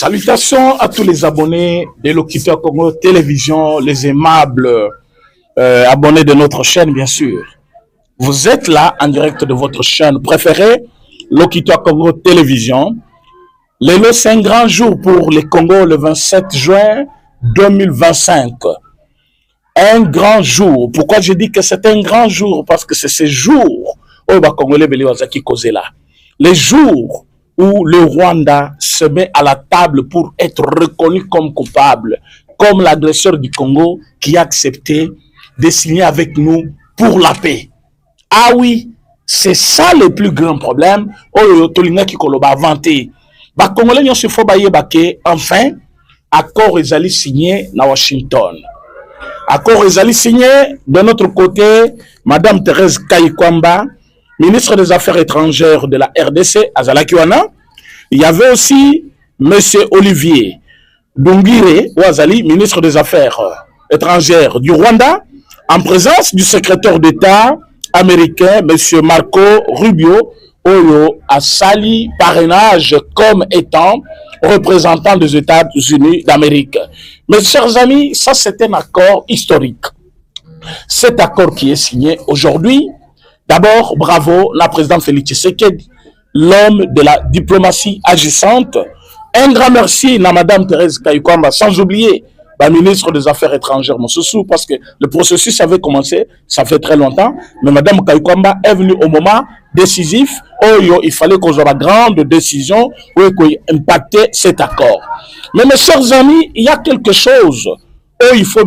Salutations à tous les abonnés de Lokiteur Congo Télévision, les aimables abonnés de notre chaîne, bien sûr. Vous êtes là en direct de votre chaîne préférée, Lokiteur Congo Télévision. Lélo, c'est un grand jour pour le Congo, le 27 juin 2025. Un grand jour. Pourquoi je dis que c'est un grand jour? Parce que c'est ce jour où les Congolais qui causent là. Les jours où le Rwanda se met à la table pour être reconnu comme coupable, comme l'agresseur du Congo qui a accepté de signer avec nous pour la paix. Ah oui, c'est ça le plus grand problème. Enfin, accord est signé à Washington. Accord est signé de notre côté, Madame Thérèse Kayikwamba, ministre des Affaires étrangères de la RDC, Azalakiwana. Il y avait aussi M. Olivier Dungire Ouazali, ministre des Affaires étrangères du Rwanda, en présence du secrétaire d'État américain, M. Marco Rubio, Oyo Asali, parrainage comme étant représentant des États-Unis d'Amérique. Mes chers amis, ça c'est un accord historique. Cet accord qui est signé aujourd'hui, d'abord, bravo, la présidente Félix Tshisekedi, l'homme de la diplomatie agissante. Un grand merci à Madame Thérèse Kayikwamba, sans oublier la ministre des Affaires étrangères, Moussoussou, parce que le processus avait commencé, ça fait très longtemps, mais Madame Kayikwamba est venue au moment décisif où il fallait qu'on ait la grande décision où impacter cet accord. Mais mes chers amis, il y a quelque chose où il faut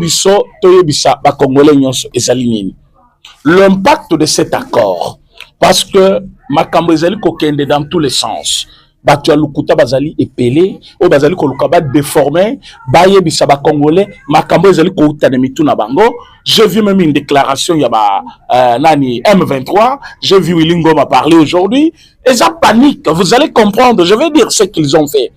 l'impact de cet accord, parce que makambo ezali kokende dans tous les sens. Batu ya lukuta bazali epelé, o bazali kolukaba déformé, baye bisaba congolais, makambo ezali koutana mituna bango. J'ai vu même une déclaration yaba nani M23, j'ai vu Willy Ngoma parler aujourd'hui, et ça panique, vous allez comprendre, je vais dire ce qu'ils ont fait.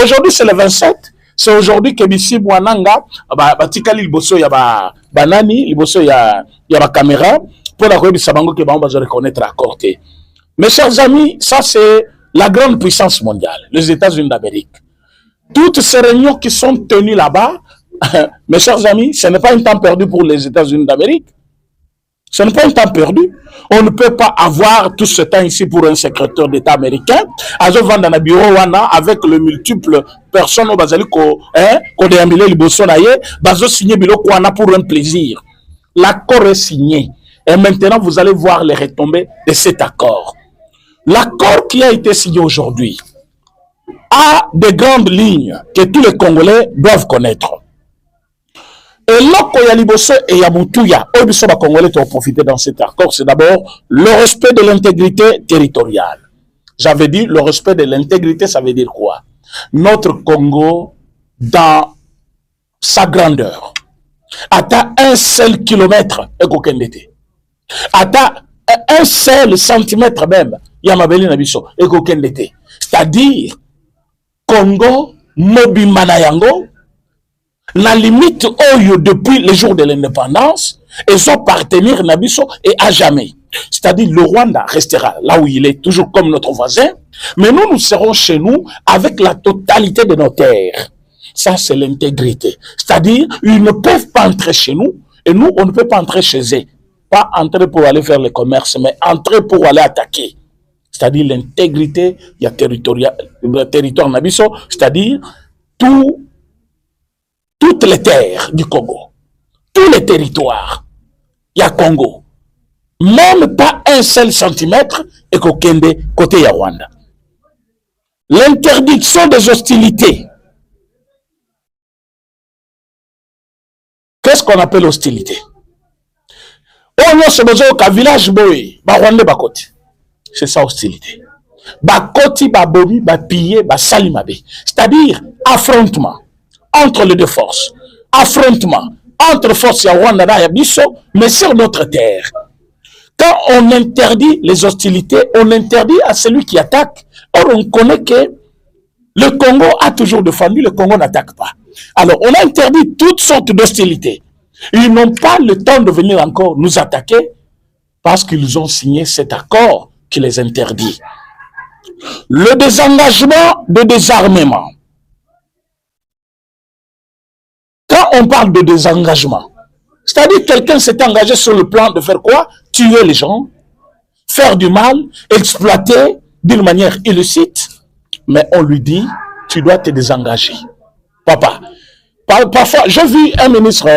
Aujourd'hui c'est le 27, c'est aujourd'hui que Bissi Bwananga, batikali liboso yaba banani, liboso yaba caméra, pour la Bisabango que va reconnaître à côté. Mes chers amis, ça c'est la grande puissance mondiale, les États-Unis d'Amérique. Toutes ces réunions qui sont tenues là-bas, mes chers amis, ce n'est pas un temps perdu pour les États-Unis d'Amérique. Ce n'est pas un temps perdu. On ne peut pas avoir tout ce temps ici pour un secrétaire d'État américain. Azo vanda na bureau wana avec le multiple personnes au bazali ko déambulé liboso na ye, bazo signer biloko wana pour un plaisir. L'accord est signé. Et maintenant, vous allez voir les retombées de cet accord. L'accord qui a été signé aujourd'hui a des grandes lignes que tous les Congolais doivent connaître. Et loko ya liboso et ya mutuya, obiso ba Congolais qui ont profité dans cet accord, c'est d'abord le respect de l'intégrité territoriale. J'avais dit le respect de l'intégrité, ça veut dire quoi? Notre Congo, dans sa grandeur, atteint un seul kilomètre et qu'aucun n'était. Atteint un seul centimètre même, Yamabeli Nabiso, et qu'aucun n'était. C'est-à-dire, Congo, Mobimana Yango, la limite oyo depuis les jours de l'indépendance, et son partenaire Nabiso et à jamais. C'est-à-dire, le Rwanda restera là où il est, toujours comme notre voisin, mais nous, nous serons chez nous avec la totalité de nos terres. Ça, c'est l'intégrité. C'est-à-dire, ils ne peuvent pas entrer chez nous, et nous, on ne peut pas entrer chez eux. Pas entrer pour aller faire le commerce, mais entrer pour aller attaquer. C'est-à-dire l'intégrité, il y a le territoire Nabiso, c'est-à-dire toutes les terres du Congo, tous les territoires, il y a Congo. Même pas un seul centimètre et qu'aucun côté Rwanda. L'interdiction des hostilités. Qu'est-ce qu'on appelle hostilité? On a ce besoin qu'un village boy, Rwanda bakoti. C'est ça hostilité. Bakoti, babomi, bapillé, basalimabe. C'est-à-dire affrontement entre les deux forces. Affrontement entre forces et Rwanda et Bisso, mais sur notre terre. Quand on interdit les hostilités, on interdit à celui qui attaque. Or, on connaît que le Congo a toujours défendu, le Congo n'attaque pas. Alors, on a interdit toutes sortes d'hostilités. Ils n'ont pas le temps de venir encore nous attaquer parce qu'ils ont signé cet accord qui les interdit. Le désengagement de désarmement. Quand on parle de désengagement, c'est-à-dire quelqu'un s'est engagé sur le plan de faire quoi? Tuer les gens, faire du mal, exploiter d'une manière illicite, mais on lui dit, tu dois te désengager. Papa, parfois, j'ai vu un ministre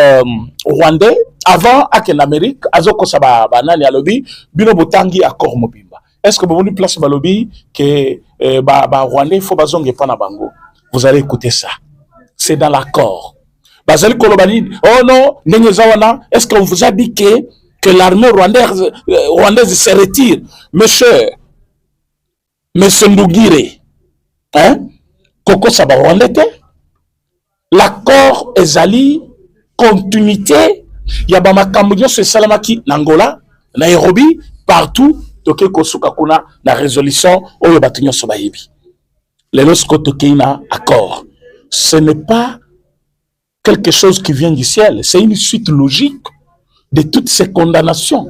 rwandais, avant, à Amérique, Azoko Saba, Banani Alobi, Bino Botangi, Akor Mobimba. Est-ce que vous voulez place Balobi, que Rwandais, il faut bazonge pana bango? Vous allez écouter ça. C'est dans l'accord. Bazali Kolobani, oh non, Nengezawana, est-ce qu'on vous a dit que l'armée rwandaise se retire? Monsieur Ndugire, hein? Koko Saba Rwandais, l'accord ezali continuité ya ba makambo nyonso esalamaki na Angola, Nairobi, partout toke kosuka kuna na résolution oyo bato nyonso bayebi. Lelo siko toke na accord. Ce n'est pas quelque chose qui vient du ciel, c'est une suite logique de toutes ces condamnations.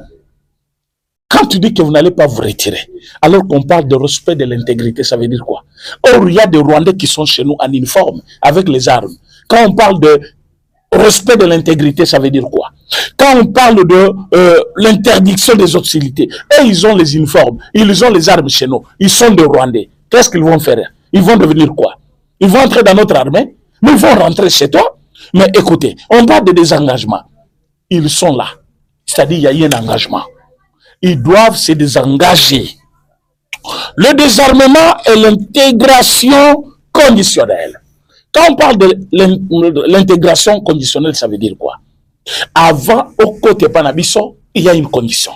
Quand tu dis que vous n'allez pas vous retirer, alors qu'on parle de respect de l'intégrité, ça veut dire quoi? Or, il y a des Rwandais qui sont chez nous en uniforme, avec les armes. Quand on parle de respect de l'intégrité, ça veut dire quoi? Quand on parle de l'interdiction des hostilités, et ils ont les uniformes, ils ont les armes chez nous, ils sont des Rwandais. Qu'est-ce qu'ils vont faire? Ils vont devenir quoi? Ils vont entrer dans notre armée, mais ils vont rentrer chez toi. Mais écoutez, on parle de désengagement. Ils sont là. C'est-à-dire il y a eu un engagement. Ils doivent se désengager. Le désarmement et l'intégration conditionnelle. Quand on parle de l'intégration conditionnelle, ça veut dire quoi? Avant, au côté Panabiso, il y a une condition.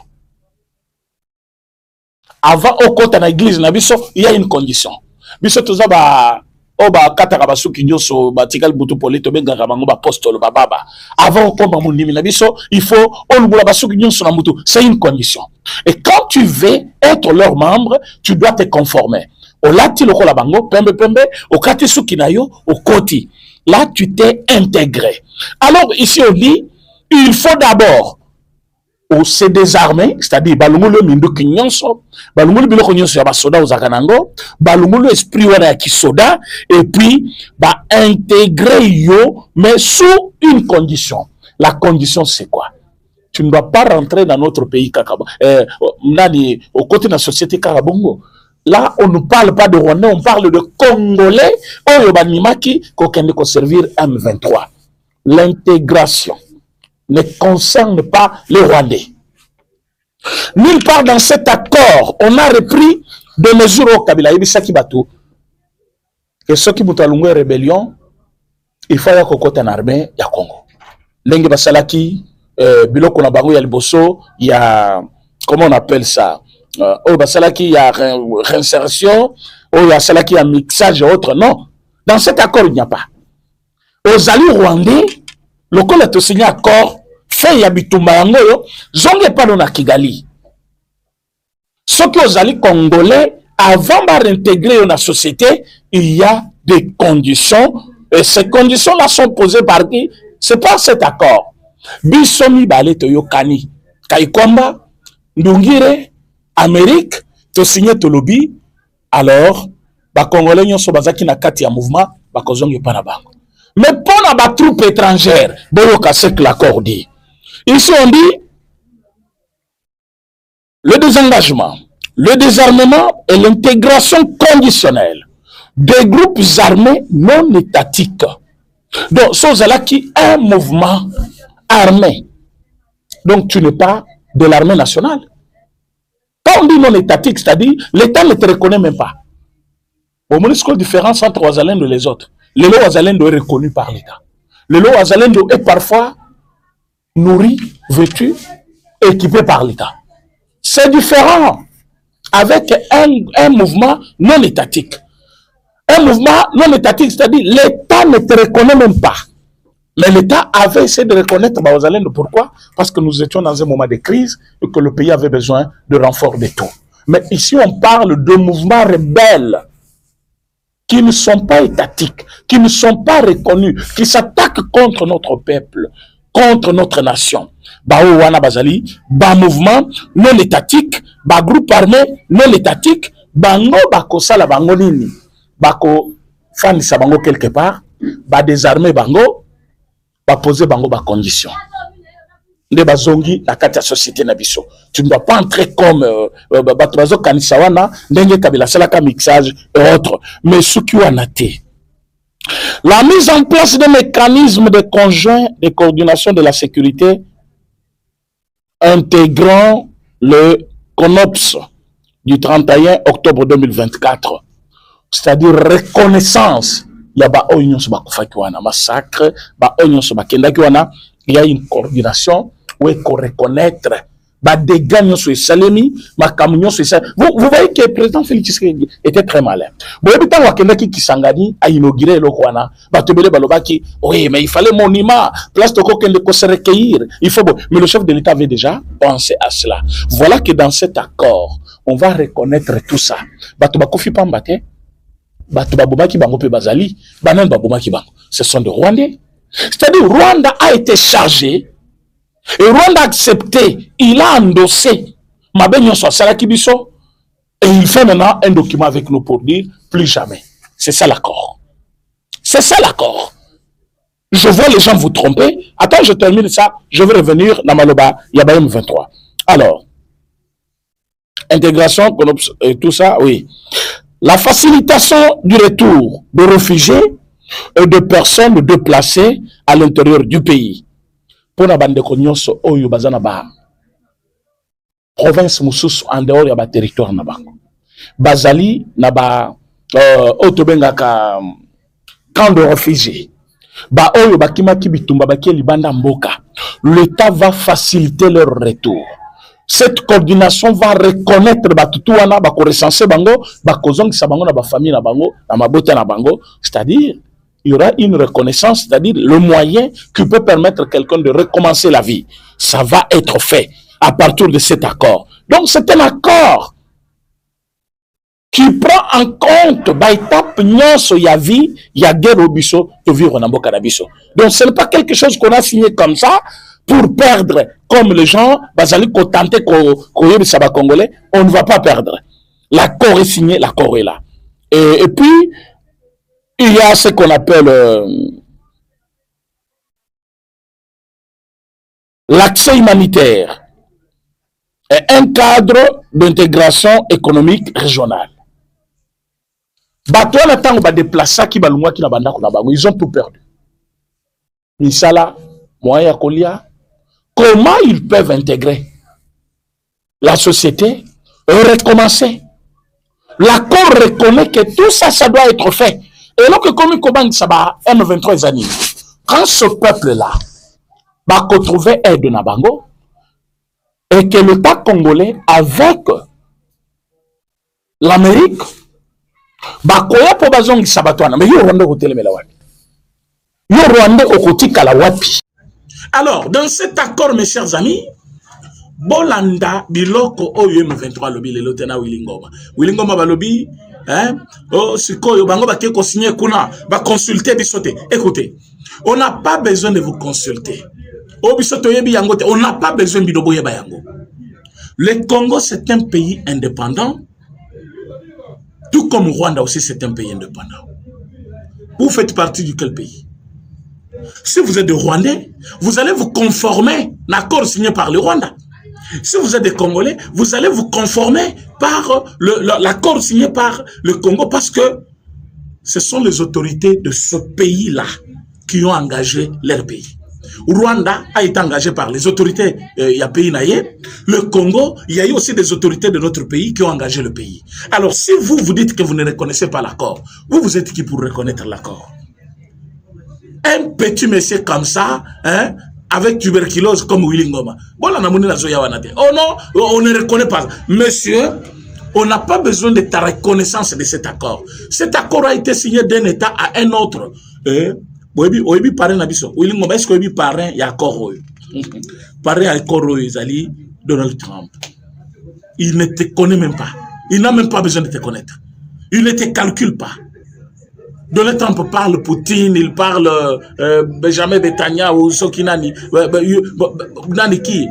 Avant, au côté de l'église Nabiso, il y a une condition. Biso toza ba oba kataka basuki nyoso batikal butu polito benga kabango ba apostole baba. Avant qu'on ba munimi Nabiso, il faut olubula basuki nyoso na mutu. C'est une condition. Et quand tu veux être leur membre, tu dois te conformer. Au lati loko la bango, pembe pembe, au kati sukinayo, au koti. Là, tu t'es intégré. Alors, ici, on dit, il faut d'abord se désarmer, c'est-à-dire, balungulu minduki nyonso, balungulu biloko nyonso ya basoda ozakanango, balungulu esprit wana ya kisoda, et puis, intégrer yo, mais sous une condition. La condition, c'est quoi? Tu ne dois pas rentrer dans notre pays, au côté de la société Karabongo. Là, on ne parle pas de Rwandais, on parle de Congolais, qui vont servir M23. L'intégration ne concerne pas les Rwandais. Nulle part dans cet accord, on a repris des mesures au Kabila. Il y a que ceux qui ont une rébellion, il faut y en armée, il y a Congo. Lengi Basalaki, Biloko Nabango, il y a Liboso, il y a, comment on appelle ça? Oh, Basalaki, il y a réinsertion, oh, il y a Salaki, il y a mixage et autres. Non. Dans cet accord, il n'y a pas. Aux alliés rwandais, le col est signé accord, fait Yabitumba Yangoyo, zonge pas dans la Kigali. Ce qui aux alliés congolais, avant de réintégrer dans la société, il y a des conditions, et ces conditions-là sont posées par qui? C'est pas cet accord. Bisomi Bale Toyokani, Kaikomba, Ndungire, Amérique, tu signé ton lobby, alors, les Congolais sont basés na kati ya mouvement, bakozongi pa na bango. Mais pour la troupe étrangère, boyoka ce que l'accord dit. Ici on dit le désengagement, le désarmement et l'intégration conditionnelle des groupes armés non étatiques. Donc, c'est là qui est un mouvement armé. Donc, tu n'es pas de l'armée nationale. Quand on dit non étatique, c'est-à-dire l'État ne te reconnaît même pas. Au moins, c'est la différence entre Ouazalendo et les autres. Le lot Ouazalendo est reconnu par l'État. Le lot Ouazalendo est parfois nourri, vêtu, équipé par l'État. C'est différent avec un mouvement non étatique. Un mouvement non étatique, c'est-à-dire l'État ne te reconnaît même pas. Mais l'État avait essayé de reconnaître Baozalendo. Pourquoi? Parce que nous étions dans un moment de crise et que le pays avait besoin de renfort de tout. Mais ici, on parle de mouvements rebelles qui ne sont pas étatiques, qui ne sont pas reconnus, qui s'attaquent contre notre peuple, contre notre nation. Baouana Bazali, mouvement non étatique, groupe armé non étatique, bango bakosala bango nini, bako fanisa bango quelque part, désarmer bango, ba poser bango ba condition. Nde bazongi na kati ya société na biso. Tu ne dois pas entrer comme bato bazo kanisa wana ndenge Kabila salaka mixage et autres. Mais ce qui wana te. La mise en place de mécanismes de conjoint de coordination de la sécurité intégrant le CONOPS du 31 octobre 2024, c'est-à-dire reconnaissance. Il y a ba oignon sur bakufaki wana massacre, ba oignon sur bakendaki wana, il y a une coordination où il faut reconnaître ba dégâts sur Salemi, ma camion sur ça. Vous voyez que le président Félix Tshisekedi était très malin. Bon, et puis tant wakendaki Kisangani a inauguré le Rwanda, ba tebele balobaki, oui, mais il fallait monument, place de kokende ko se recueillir. Il faut bon, mais le chef de l'État avait déjà pensé à cela. Voilà que dans cet accord, on va reconnaître tout ça. Bato bakofi pambate, bato babomaki bango pe bazali, banan babomaki bango. Ce sont des Rwandais. C'est-à-dire Rwanda a été chargé et Rwanda a accepté, il a endossé Mabenyo Salaki Biso et il fait maintenant un document avec nous pour dire plus jamais. C'est ça l'accord. C'est ça l'accord. Je vois les gens vous tromper. Attends, je termine ça. Je vais revenir dans Maloba, Yabaïm 23. Alors, intégration et tout ça, oui. La facilitation du retour de réfugiés et de personnes déplacées à l'intérieur du pays. Pour la bande nyonso oyo bazana ba province mususu en dehors ya ba territoire na bango. Bazali na ba otobengaka camp de réfugiés. Ba oyo bakimaki bitumba bakie libanda mboka. L'État va faciliter leur retour. Cette coordination va reconnaître batutu wana ba ko recenser bango, ba kozongisa bango na ba famille na bango, na mabota na bango, c'est-à-dire il y aura une reconnaissance, c'est-à-dire le moyen qui peut permettre quelqu'un de recommencer la vie. Ça va être fait à partir de cet accord. Donc c'est un accord qui prend en compte l'étape nyonso ya vie, ya guerre au biso, to vivre na mboka na biso. Donc ce n'est pas quelque chose qu'on a signé comme ça pour perdre, comme les gens, bazali ko tenter ko yebisa ba Congolais, on ne va pas perdre. L'accord est signé, l'accord est là. Et puis il y a ce qu'on appelle l'accès humanitaire et un cadre d'intégration économique régionale. Bato na tango ba déplacer ki balungwa ki na bandako na bango, ils ont tout perdu. Misala, moyen kolia, comment ils peuvent intégrer la société et recommencer? L'accord reconnaît que tout ça, ça doit être fait. Et là, comme il commence à M23 années, quand ce peuple-là va retrouver aide na bango, et que l'État congolais, avec l'Amérique, va koya po bazongi sabatwana, mais yo Rwanda au télémela wapi. Yo Rwanda au côté kalawapi. Alors, dans cet accord, mes chers amis, Bolanda biloko oyo M23 lobi le lotena Willingoma. Willingoma balobi, hein? Oh, sikoyo bango ba ko signer kuna, ba consulter bisote. Écoutez, on n'a pas besoin de vous consulter. Oh bisoto yebi yango te, on n'a pas besoin de bidobo yeba yango. Le Congo c'est un pays indépendant. Tout comme Rwanda aussi c'est un pays indépendant. Vous faites partie de quel pays? Si vous êtes de Rwandais, vous allez vous conformer à l'accord signé par le Rwanda. Si vous êtes des Congolais, vous allez vous conformer par l'accord signé par le Congo parce que ce sont les autorités de ce pays-là qui ont engagé leur pays. Rwanda a été engagé par les autorités, il y a pays naïe. Le Congo, il y a eu aussi des autorités de notre pays qui ont engagé le pays. Alors si vous vous dites que vous ne reconnaissez pas l'accord, vous êtes qui pour reconnaître l'accord? Un petit monsieur comme ça, hein, avec tuberculose comme Willingoma. Oh non, on ne reconnaît pas. Monsieur, on n'a pas besoin de ta reconnaissance de cet accord. Cet accord a été signé d'un État à un autre. Oyebi parrain nabiso. Willingoma, est-ce que oyebi parrain y a accord? Parrain accord Zali Donald Trump. Il ne te connaît même pas. Il n'a même pas besoin de te connaître. Il ne te calcule pas. Donald Trump parle Poutine, il parle Benjamin Netanyahu, Sokinani, Nani qui.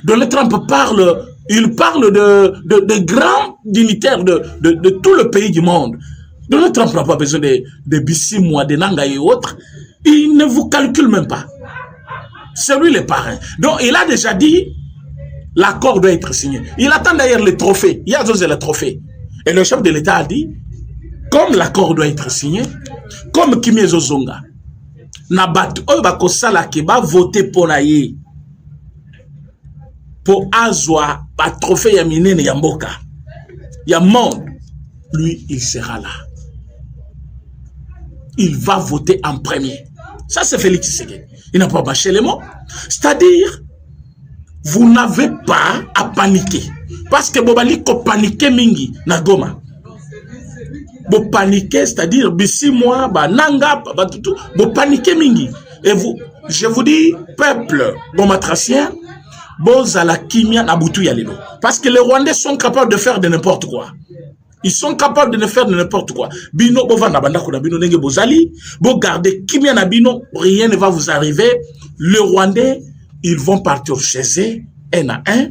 Donald Trump parle, il parle de grands dignitaires de tout le pays du monde. Donald Trump n'a pas besoin de Bissimois, de Nanga et autres. Il ne vous calcule même pas. C'est lui le parrain. Donc, il a déjà dit, l'accord doit être signé. Il attend d'ailleurs le trophée. Il y a le trophée. Et le chef de l'État a dit, comme l'accord doit être signé, comme Kimi Zozonga, na bato oyo bakosala ke ba voter pour naye pour azwa ba trophée ya minene ya mboka ya monde, lui il sera là. Il va voter en premier. Ça c'est Félix Tshisekedi. Il n'a pas bâché les mots. C'est-à-dire, vous n'avez pas à paniquer. Parce que Bobali ko paniquer mingi na Goma. Vous paniquez, c'est-à-dire, d'ici moi, bah, nanga, bah, tout, vous paniquez mingi. Et vous, je vous dis, peuple gomatracien, boz à la kimia na boutou yalelo. Parce que les Rwandais sont capables de faire de n'importe quoi. Ils sont capables de faire de n'importe quoi. Bino, bo vanda banda kuna bino nenge bozali, bo gardez kimia na bino, rien ne va vous arriver. Les Rwandais, ils vont partir chez eux, un à un.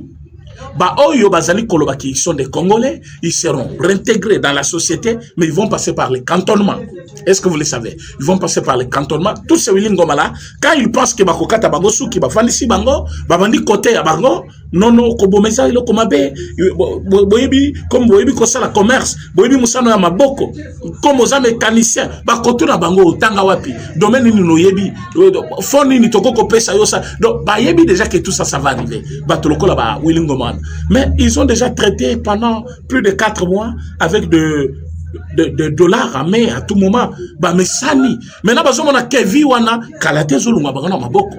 Bah, oyo bazali koloba qui sont des Congolais, ils seront réintégrés dans la société, mais ils vont passer par les cantonnements. Est-ce que vous le savez? Ils vont passer par les cantonnements. Tous ces Willingoma là, quand ils pensent que bakokata bango souki bafandisi bango, babandi côté à bango, non non kobomesa ilo komabe, boyebi comme boyebi kosa la commerce, boyebi musano ya maboko, comme aux mécaniciens, bakoto na bango tanga wapi, domaine ni no yebi, foni ni toko kopesa yo ça. Donc bayebi déjà que tout ça ça va arriver. Batoloko là ba Willingoma. Mais ils ont déjà traité pendant plus de 4 mois avec de dollars à main à tout moment. Bah, mais sani. Maintenant, on a Kevi wana kalate zolunga bagana maboko.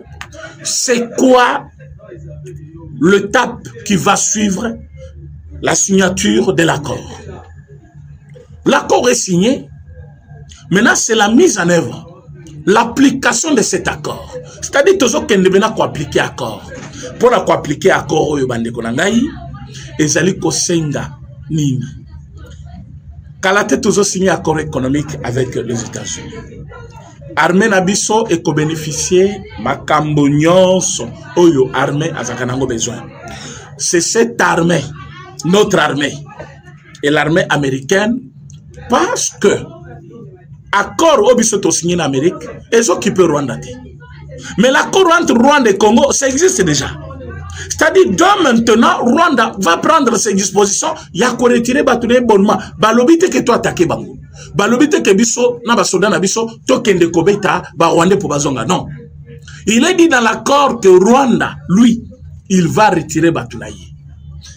C'est quoi l'étape qui va suivre la signature de l'accord? L'accord est signé. Maintenant, c'est la mise en œuvre, l'application de cet accord. C'est-à-dire que nous devons appliquer l'accord. Pour appliquer l'accord, oyo bande konangai, ezali kosenga nini. Kalate toujours signé accord économique avec les États-Unis. Armée Nabiso et co-bénéficier makambo nyonso oyo armée azakanango besoin. C'est cette armée, notre armée et l'armée américaine, parce que accord obiso to signé en Amérique, ils occupent Rwanda. Mais l'accord entre Rwanda et Congo, ça existe déjà. C'est-à-dire, donc maintenant, Rwanda va prendre ses dispositions, il y a qu'à retirer batouné bonnement. Balobite que toi attaqué bango. Balobite que biso, na basoda na biso, tokende kobeta, ba Rwanda pour bazonga. Non. Il est dit dans l'accord que Rwanda, lui, il va retirer batounaye.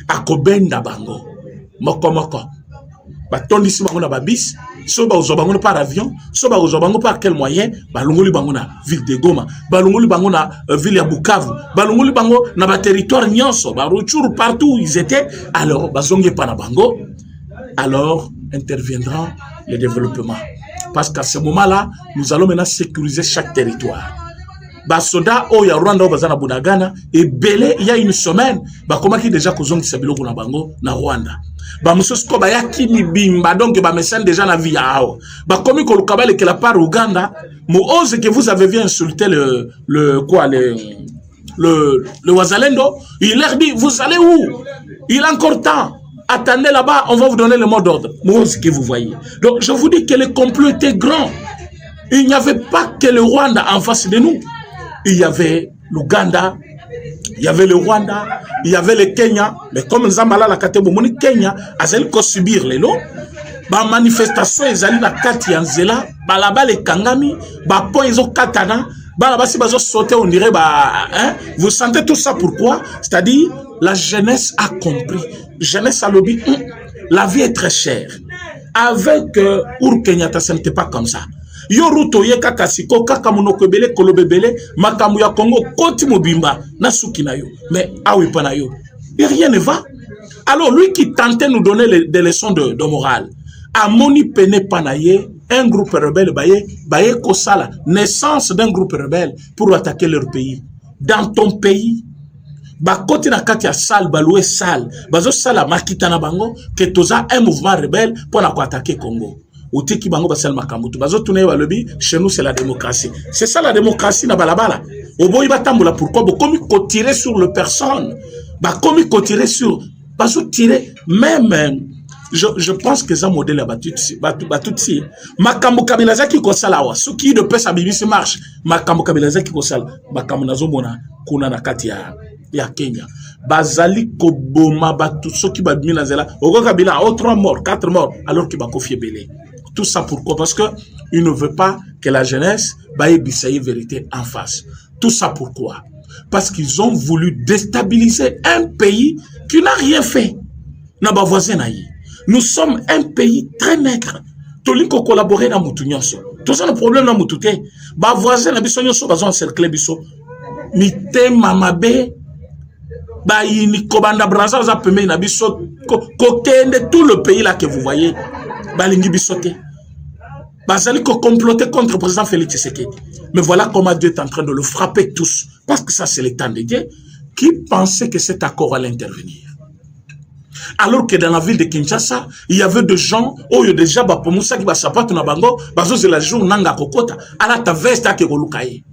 Akobenda bango. Moko moko. Batondi si bango na babis, so ba ozobango par avion, so ba ozobango par quel moyen? Balongoli bango na ville de Goma, balongoli bango na ville ya Bukavu, balongoli bango na ba territoire nyonso, ba retour partout où ils étaient, alors bazonge pa na bango, alors interviendra le développement. Parce qu'à ce moment-là, nous allons maintenant sécuriser chaque territoire. Basoda o ya Rwanda o bazana Bunagana et belé il y a une semaine, ba komaki déjà kozongi sabilo kuna bango na Rwanda. Ba musosko ba yaki ni bimba donc ba message déjà na vie yao. Ba komi ko lukabale que la part Uganda, mo ose que vous avez bien insulté le Wazalendo, il leur dit vous allez où? Il a encore temps. Attendez là-bas, on va vous donner le mot d'ordre. Moi ce que vous voyez. Donc je vous dis que le complot était grand. Il n'y avait pas que le Rwanda en face de nous. Il y avait l'Ouganda, il y avait le Rwanda, il y avait le Kenya. Mais comme Zambala la Katebo, mon Kenya, azali ko subir les lots. Ba manifestation ezali na kati ya nzela, ba là-bas les Kangami, ba po ezo katana, ba là-bas si bazo sauter on dirait ba hein, vous sentez tout ça pourquoi? C'est-à-dire la jeunesse a compris. Jeunesse a lobby, la vie est très chère. Avec Uhuru Kenyatta, ce n'était pas comme ça. Yoruto ye kakasiko kaka monoko bele kolobebele makamu ya Congo koti mobimba na suki na yo mais awi pa na yo et rien ne va. Alors lui qui tentait nous donner des leçons de morale a moni pene panaye un groupe rebelle baye kosala naissance d'un groupe rebelle pour attaquer leur pays. Dans ton pays ba koti na kati ya salle baloué salle bazo sala makita na bango que toza un mouvement rebelle pour na ko attaquer Congo. Outiki bango basel makambutu bazo tourner ba lobby chez nous c'est la démocratie. C'est ça la démocratie na balabala. Oboyi batambola pourquoi bo komi ko tirer sur le personne. Ba komi ko tirer sur bazo tirer même je pense que ça modèle batutsi makambo kabila zaki ko sala wa soki de pesa bibisi marche makambo kabila zaki ko sala makambo nazomona kuna na kati ya Kenya bazali ko boma batu soki babimi na zela oko kabila au 3 morts 4 morts alors qu'il va confier belé tout ça pourquoi parce que il ne veut pas que la jeunesse baye bisaye vérité en face tout ça pourquoi parce qu'ils ont voulu déstabiliser un pays qui n'a rien fait na ba voisin na yi. Nous sommes un pays très maigre. Tolinko collaborer dans Moutounianso. Tout ça le problème dans Moutouté. Ba voisin na biso nyonso bazon cercle biso. Mité mamabe ba yini kobanda braza za peme na biso kokende tout le pays là que vous voyez. Ba lingi bisoté. Bazali ko comploter contre le président Félix Tshisekedi. Mais voilà comment Dieu est en train de le frapper tous parce que ça c'est le temps de Dieu qui pensait que cet accord allait intervenir. Alors que dans la ville de Kinshasa, il y avait des gens, oh, il y a déjà, pour Moussa qui va s'apporter na bango, bazo c'est la jour nanga kokota, à la tavesta qui golukaye.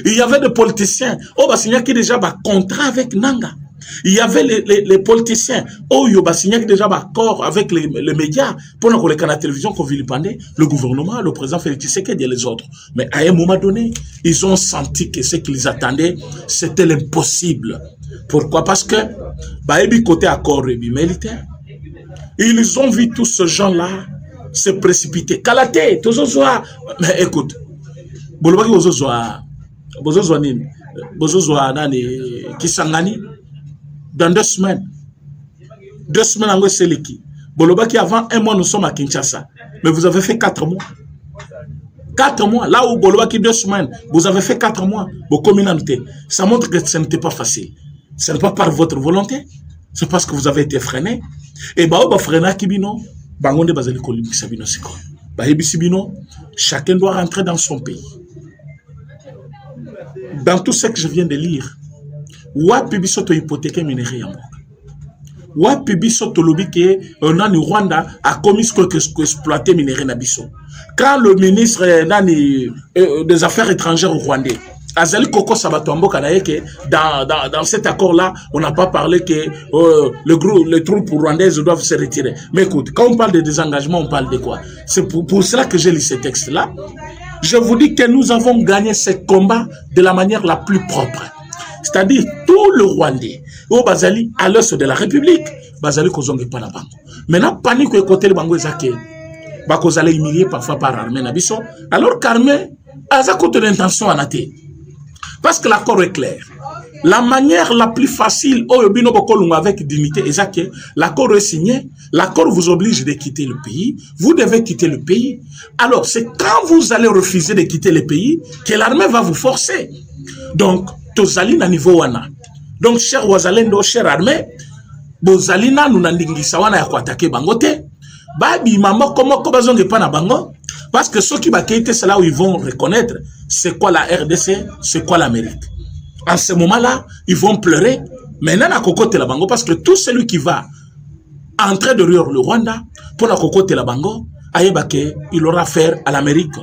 Il y avait des politiciens, oh, bah, signé qui déjà, bah, contrat avec Nanga. Il y avait les politiciens, oh, yo, bah, signé qui déjà, bah, accord avec les médias, pour nous, la télévision, qu'on vilipendait, le gouvernement, le président Félix Tshisekedi et les autres. Mais à un moment donné, ils ont senti que ce qu'ils attendaient, c'était l'impossible. Pourquoi? Parce que, bah, côté accord militaire, ils ont vu tous ces gens-là se précipiter. Kalate, tous ces gens, mais écoute, bolobaki bozozoa nani Kisangani dans 2 semaines. 2 semaines en Seleki. Bolobaki avant 1 mois nous sommes à Kinshasa, mais vous avez fait 4 mois. 4 mois, là où bolobaki 2 semaines, vous avez fait 4 mois. Vos communautés, ça montre que ce n'était pas facile. Ce n'est pas par votre volonté, c'est parce que vous avez été freiné. Et bah, freiner Kibino, bangonde bazali kolimbi sabino siko. Bah, ebisibino, chacun doit rentrer dans son pays. Dans tout ce que je viens de lire, wapi biso to hypothéquer minerai yambo. Wapi biso to lobi ke nani Rwanda a commis que exploiter minerai na biso. Quand le ministre des Affaires étrangères rwandais Azali Koko Sabato Mboka dans cet accord-là, on n'a pas parlé que les troupes rwandaises doivent se retirer. Mais écoute, quand on parle de désengagement, on parle de quoi? C'est pour cela que j'ai lu ce texte-là. Je vous dis que nous avons gagné ce combat de la manière la plus propre. C'est-à-dire, tout le Rwandais, au Bazali, à l'est de la République, Bazali Kozonge pas la banque. Maintenant, panique côté le bango ezake, Bakozale humilié parfois par l'armée Nabiso, alors qu'armée, a sa côté d'intention en athée. Parce que l'accord est clair. La manière la plus facile, avec dignité, est l'accord est signé, l'accord vous oblige de quitter le pays, vous devez quitter le pays. Alors, c'est quand vous allez refuser de quitter le pays que l'armée va vous forcer. Donc, tozali na niveau wana. Donc, cher Wazalendo, cher armée, bozalina nous nandingisa wana ya kuatake bangote, babi maman comment bazonge pa na bango. Parce que ceux qui vont quitter, c'est là où ils vont reconnaître c'est quoi la RDC, c'est quoi l'Amérique. En ce moment-là, ils vont pleurer. Maintenant, à Cocote la Bango, parce que tout celui qui va entrer derrière le Rwanda, pour la Cocote la Bango, il aura affaire à l'Amérique.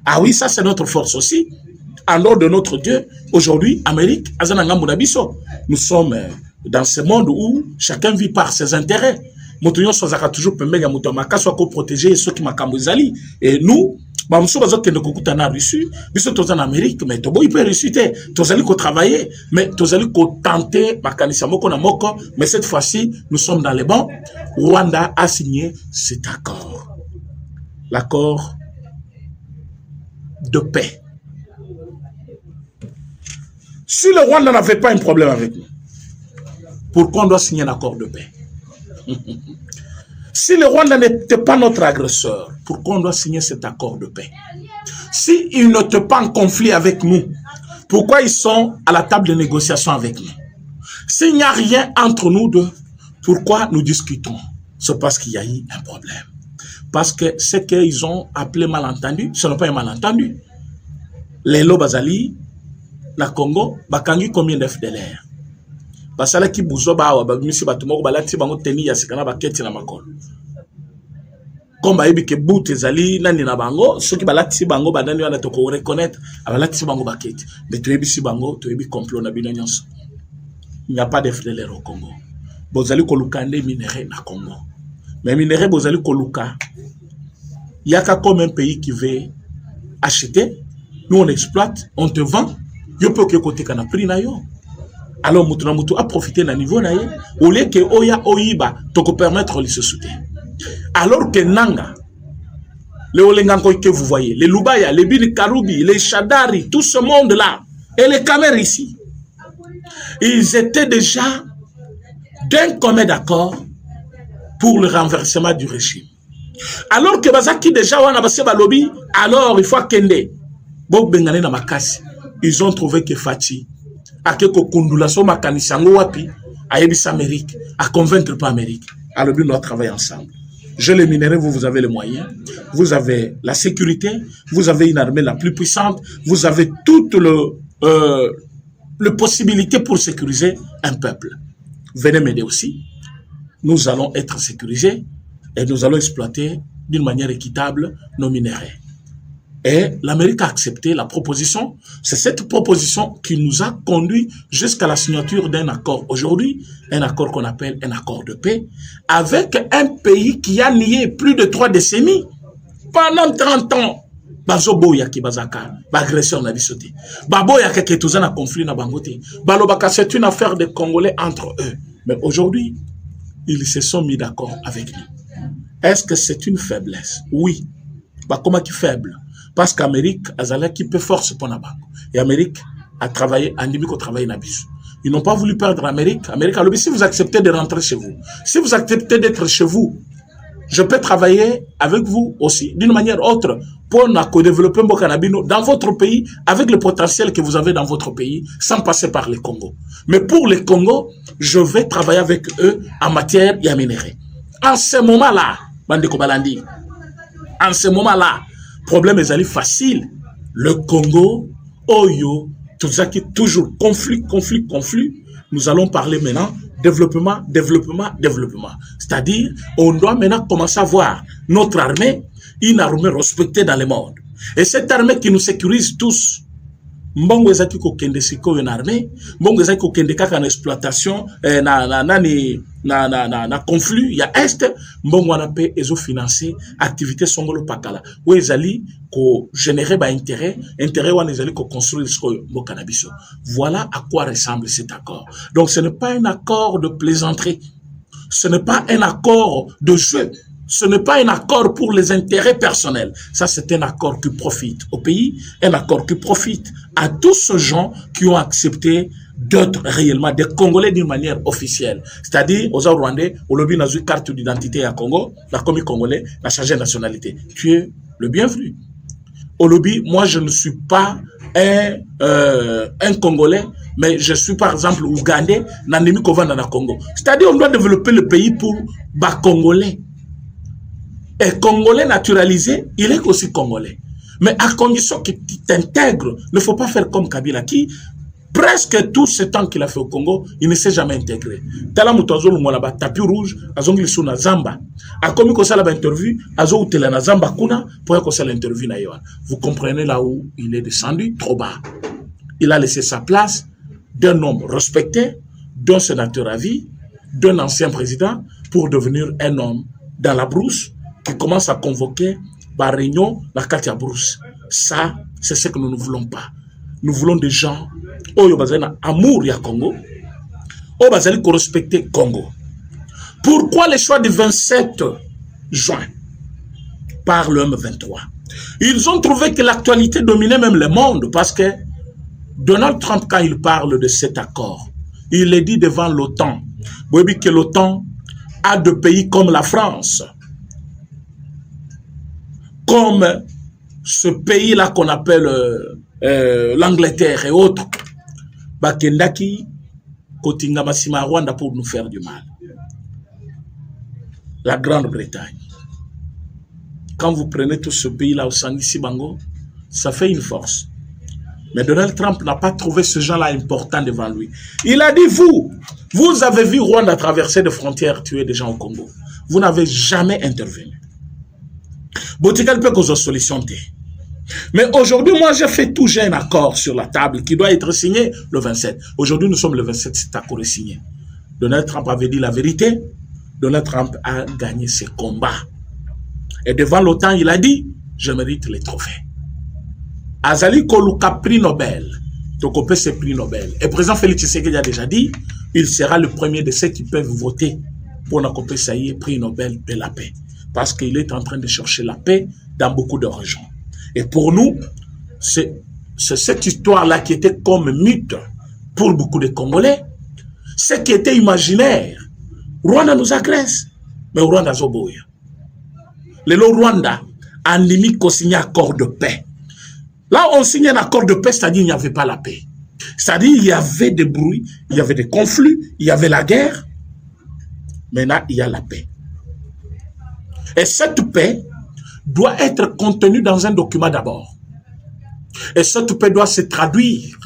Ah oui, ça c'est notre force aussi. En dehors de notre Dieu, aujourd'hui, Amérique, nous sommes dans ce monde où chacun vit par ses intérêts. Moutouyon Sozaka toujours permet à Moutomaka soit protéger ceux qui m'accambouizali. Et nous, nous sommes en Russie, nous sommes en Amérique, mais Tobo il peut réussiter. Tozali ko travailler, mais Tozali ko tenter, mais cette fois-ci, nous sommes dans les bancs. Rwanda a signé cet accord. L'accord de paix. Si le Rwanda n'avait pas un problème avec nous, pourquoi on doit signer un accord de paix? Si le Rwanda n'était pas notre agresseur, pourquoi on doit signer cet accord de paix? S'ils n'étaient pas en conflit avec nous, pourquoi ils sont à la table de négociation avec nous? S'il n'y a rien entre nous deux, pourquoi nous discutons? C'est parce qu'il y a eu un problème. Parce que ce qu'ils ont appelé malentendu, ce n'est pas un malentendu. Les Lobazali, la Congo, bakangi combien d'FDLR? Basala ki buzoba wa babimisi batumoko balati bango teni ya sikana baketi na makolo. Komba yebi ke bout ezali nani na bango, soki balati bango badani wana to ko reconnaître, balati bango baketi. Mais to yebi si bango, to yebi complot na bino nyonso. Il n'y a pas de FDLR au Congo. Bozali ko lukande minere na Congo. Mais minerai bozali koluka. Il y a comme un pays qui veut acheter. Nous on exploite, on te vend. Yo peux que côté kana prix na yo. Alors mutuna mutu a profité na niveau na ye. Au lieu que oya oyiba te permettre de se soutenir. Alors que nanga les Olenganko que vous voyez, les Lubaya, les Bini Karoubi, les Shadari, tout ce monde-là, et les Khmers ici, ils étaient déjà d'un commun d'accord pour le renversement du régime. Alors que Bazaki déjà wana base balobi, alors il faut kende. Bon bengane na makasi, ils ont trouvé que Fati a que kundula so makanisango wapi a yebis Amérique, à convaincre pas Amérique. Alors nous doit travailler ensemble. Je les minerai, vous avez les moyens, vous avez la sécurité, vous avez une armée la plus puissante, vous avez toutes les possibilités pour sécuriser un peuple. Venez m'aider aussi. Nous allons être sécurisés et nous allons exploiter d'une manière équitable nos minéraux. Et l'Amérique a accepté la proposition. C'est cette proposition qui nous a conduit jusqu'à la signature d'un accord aujourd'hui, un accord qu'on appelle un accord de paix, avec un pays qui a nié plus de 3 décennies. Pendant 30 ans, Bazobo yaki bazaka, bagression na bisoté. Babo yaki ketouza na conflit na bangote. Balobaka, c'est une affaire des Congolais entre eux. Mais aujourd'hui, ils se sont mis d'accord avec nous. Est-ce que c'est une faiblesse? Oui. Bah, comment qui faible? Parce qu'Amérique a qui peut force pour la banque. Et l'Amérique a travaillé, Andimico travaille dans Bissou. Ils n'ont pas voulu perdre l'Amérique. L'Amérique a dit, si vous acceptez de rentrer chez vous, si vous acceptez d'être chez vous, je peux travailler avec vous aussi d'une manière autre pour développer Mbokanabino dans votre pays avec le potentiel que vous avez dans votre pays sans passer par le Congo. Mais pour le Congo, je vais travailler avec eux en matière de minerais. En ce moment-là, Bandeko Balandi, en ce moment-là, problème est facile. Le Congo, Oyo, tout ça qui est toujours conflit. Nous allons parler maintenant développement. C'est-à-dire, on doit maintenant commencer à voir notre armée, une armée respectée dans le monde. Et cette armée qui nous sécurise tous, mbongo ezaki ko kende siko une armée, mbongo ezaki ko kende kaka na exploitation na conflit ya est, mbongo wana pe ezo financer activité songolo pakala. Ou ezali ko générer ba intérêt wana ezali ko construire siko mboka na biso. Voilà à quoi ressemble cet accord. Donc ce n'est pas un accord de plaisanterie. Ce n'est pas un accord de jeu. Ce n'est pas un accord pour les intérêts personnels. Ça, c'est un accord qui profite au pays, un accord qui profite à tous ces gens qui ont accepté d'être réellement des Congolais d'une manière officielle. C'est-à-dire, aux Rwandais, au lobby n'a eu carte d'identité à Congo, la commis congolais, la chargée de nationalité. Tu es le bienvenu. Au lobby, moi, je ne suis pas un Congolais, mais je suis par exemple Ougandais, Nandemi Kovan dans le Congo. C'est-à-dire, on doit développer le pays pour bas Congolais. Et Congolais naturalisé, il est aussi Congolais. Mais à condition que tu t'intègres, il ne faut pas faire comme Kabila qui, presque tout ce temps qu'il a fait au Congo, il ne s'est jamais intégré. Tala mutazo lumolaba tapis rouge, azongi lisu na zamba. A comme ça la interview, azo utela na zamba kuna pour que ça l'interview na yoan. Vous comprenez là où il est descendu trop bas. Il a laissé sa place d'un homme respecté, d'un sénateur à vie, d'un ancien président pour devenir un homme dans la brousse qui commence à convoquer par réunion la Katia Brousse. Ça, c'est ce que nous ne voulons pas. Nous voulons des gens qui ont amour ya Congo, qui ont respecté Congo. Pourquoi le choix du 27 juin par le M23? Ils ont trouvé que l'actualité dominait même le monde parce que Donald Trump, quand il parle de cet accord, il est dit devant l'OTAN. Vous voyez que l'OTAN a des pays comme la France, comme ce pays-là qu'on appelle l'Angleterre et autres, Bakendaki, Kotinga Massima Rwanda pour nous faire du mal. La Grande-Bretagne. Quand vous prenez tout ce pays-là au Sangisi Bango, ça fait une force. Mais Donald Trump n'a pas trouvé ce gens-là important devant lui. Il a dit, vous avez vu Rwanda traverser des frontières, tuer des gens au Congo. Vous n'avez jamais intervenu. Botikal peut causer solution. Mais aujourd'hui, moi, j'ai fait tout, j'ai un accord sur la table qui doit être signé le 27. Aujourd'hui, nous sommes le 27, cet accord est signé. Donald Trump avait dit la vérité. Donald Trump a gagné ses combats. Et devant l'OTAN, il a dit, je mérite les trophées. Azali Koluka prix Nobel. Tokopé ce prix Nobel. Et le président Félix Tshisekedi a déjà dit, il sera le premier de ceux qui peuvent voter pour Nakopé Saïe, prix Nobel de la paix. Parce qu'il est en train de chercher la paix dans beaucoup de régions. Et pour nous, c'est cette histoire-là qui était comme mythe pour beaucoup de Congolais. Ce qui était imaginaire. Rwanda nous agresse, mais Rwanda Zoboya. Le Rwanda a limite qu'on signe un accord de paix. Là, on signe un accord de paix, c'est-à-dire qu'il n'y avait pas la paix. C'est-à-dire qu'il y avait des bruits, il y avait des conflits, il y avait la guerre. Maintenant, il y a la paix. Et cette paix doit être contenue dans un document d'abord. Et cette paix doit se traduire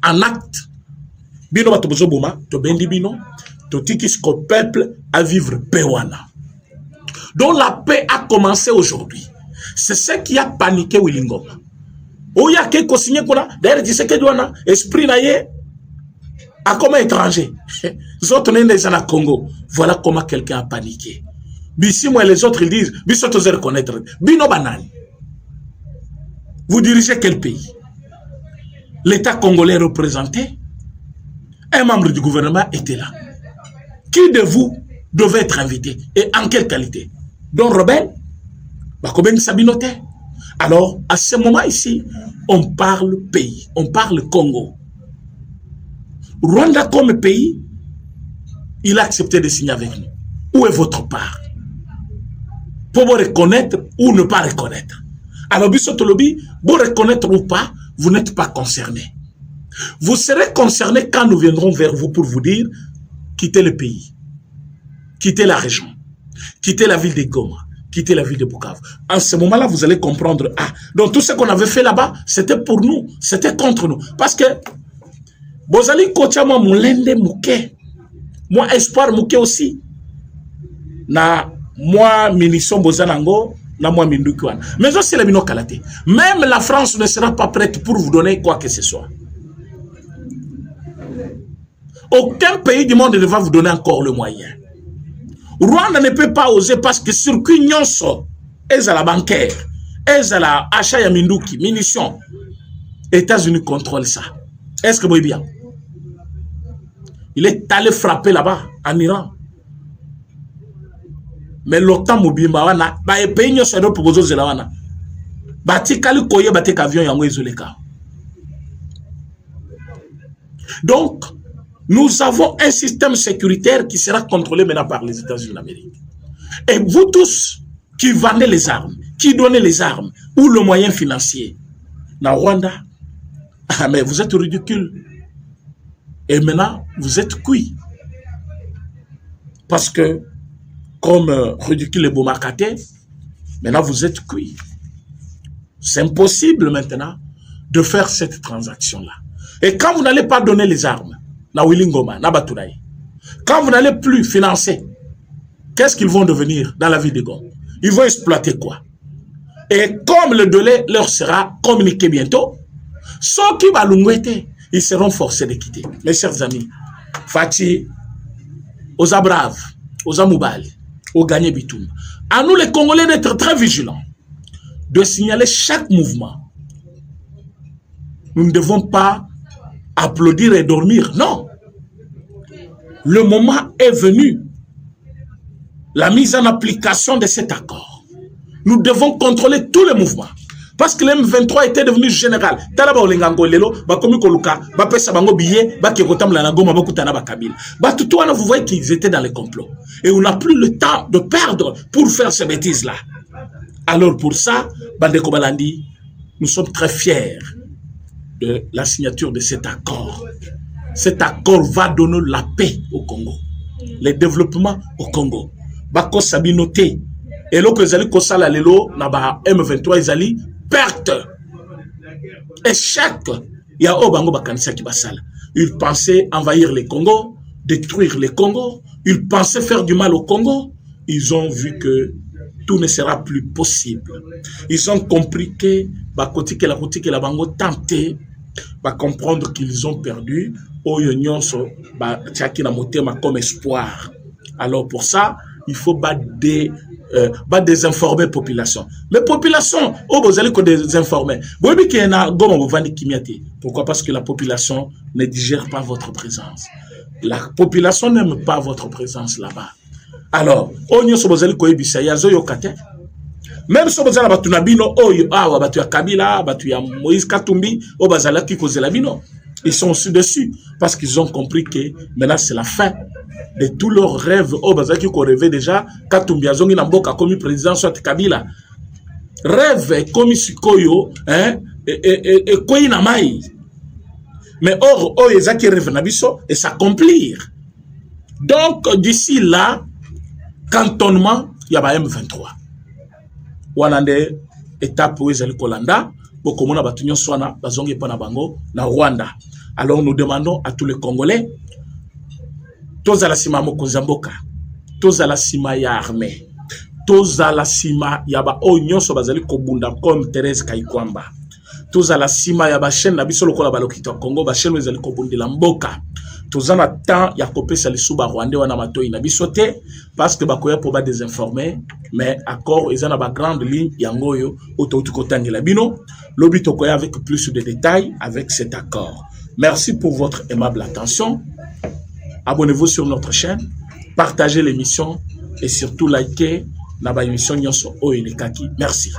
en actes. Bino batobozo boma, to bendi bino, to tikisko peuple à vivre pewana. Donc la paix a commencé aujourd'hui. C'est ce qui a paniqué Wilingoma. Oh, il y a quelqu'un qui signé quoi? D'ailleurs, tu sais que douana, esprit naïe, a comme étranger. Les autres n'est pas Congo. Voilà comment quelqu'un a paniqué. Bissi, moi, les autres, ils disent, bissi, tu sais reconnaître. Bino banane. Vous dirigez quel pays? L'État congolais représenté. Un membre du gouvernement était là. Qui de vous devait être invité? Et en quelle qualité? Donc, rebelle? Bakoben Sabinote. Alors, à ce moment ici, on parle pays, on parle Congo. Rwanda comme pays, il a accepté de signer avec nous. Où est votre part? Pour vous reconnaître ou ne pas reconnaître. Alors, Bissotolobi, vous reconnaître ou pas, vous n'êtes pas concerné. Vous serez concerné quand nous viendrons vers vous pour vous dire, quittez le pays, quittez la région, quittez la ville de Goma, quittez la ville de Bukavu. En ce moment-là, vous allez comprendre, ah, donc tout ce qu'on avait fait là-bas, c'était pour nous, c'était contre nous. Parce que, Bozali Kocha, moi, Moulende Mouké, moi, Espoir Mouké aussi, na, moi, Minisson Bozanango, na, moi, Mindoukiwan. Mais ça, c'est le Mino Kalate. Même la France ne sera pas prête pour vous donner quoi que ce soit. Aucun pays du monde ne va vous donner encore le moyen. Rwanda ne peut pas oser parce que circuit nyonso, ezala bancaire, ezala achat ya minduki, munitions. États-Unis contrôlent ça. Est-ce que vous voyez bien? Il est allé frapper là-bas, en Iran. Mais l'OTAN mobimba wana, ba e pays nyonso do pobozo zela wana. Ba tikali koye ba tek avion yango ezoleka. Donc, nous avons un système sécuritaire qui sera contrôlé maintenant par les États-Unis d'Amérique. Et vous tous qui vendez les armes, qui donnez les armes ou le moyen financier, dans Rwanda, ah, mais vous êtes ridicule. Et maintenant, vous êtes cuits. Parce que, comme ridicule et Boumakate, maintenant vous êtes cuits. C'est impossible maintenant de faire cette transaction-là. Et quand vous n'allez pas donner les armes, na Wilingoma, na Baturaï, quand vous n'allez plus financer, qu'est-ce qu'ils vont devenir dans la vie des gars? Ils vont exploiter quoi? Et comme le délai leur sera communiqué bientôt, ceux qui vont l'ungoueter, ils seront forcés de quitter. Mes chers amis, Fati, aux Abraves, aux Amoubali, aux Gagné Bitoum, à nous les Congolais d'être très vigilants, de signaler chaque mouvement. Nous ne devons pas applaudir et dormir. Non. Le moment est venu. La mise en application de cet accord. Nous devons contrôler tous les mouvements. Parce que l'M23 était devenu général. Talaba olengango lelo, bakomi koluka, bapesa bango billet, bakekotam la nagoma bakutana bakabila. Batutouana, vous voyez qu'ils étaient dans les complots. Et on n'a plus le temps de perdre pour faire ces bêtises-là. Alors pour ça, Bandeko Balandi, nous sommes très fiers de la signature de cet accord. Cet accord va donner la paix au Congo, le développement au Congo. Bako Sabinote, et l'autre Zali Kosala Lelo, Naba M23 Zali, perte, échec. Il y a Obango Bakanisa qui basala. Ils pensaient envahir le Congo, détruire le Congo. Ils pensaient faire du mal au Congo. Ils ont vu que tout ne sera plus possible. Ils ont compris que Bakoti que la Bango tenté va comprendre qu'ils ont perdu. Oyo nyonso ba tiaki na motema comme espoir. Alors pour ça, il faut désinformer population. Mais population, vous allez désinformer. Pourquoi? Parce que la population ne digère pas votre présence. La population n'aime pas votre présence là-bas. Alors, même si vous avez bino Kabila, Moïse Katumbi, ils sont aussi dessus parce qu'ils ont compris que maintenant c'est la fin de tous leurs rêves. Qui rêvaient déjà Katumbi azongi na mboka comme président soit Kabila. Rêve comme Sikoyo, et koi na mai. Mais or ezaki rêve na biso et s'accomplir. Donc d'ici là, cantonnement, il y a M23. Wanande étape où ils allaient Kolanda, Bokomona Batunyo Swana, Bazongi Panabango, na Rwanda. Alors nous demandons à tous les Congolais, tous à la Sima Mokozamboka, tous à la Sima ya armée, tous à la Sima Yaba Onyon Sobazali Kobunda comme Thérèse Kaikwamba, tous à la Sima Yaba Chen Nabisolo Kola Balokito Congo, Bachen Wezali Kobundi Lamboka. Tous en attendant, il y a copé Salisuba Rwandais ou Namato inabisote parce que Bakoya pour pas désinformer, mais accord ils ont la grande ligne yangoyo autoutukotangela bino lobito koya avec plus de détails avec cet accord. Merci pour votre aimable attention. Abonnez-vous sur notre chaîne, partagez l'émission et surtout likez la émission Nyonso Oyenekaki. Merci.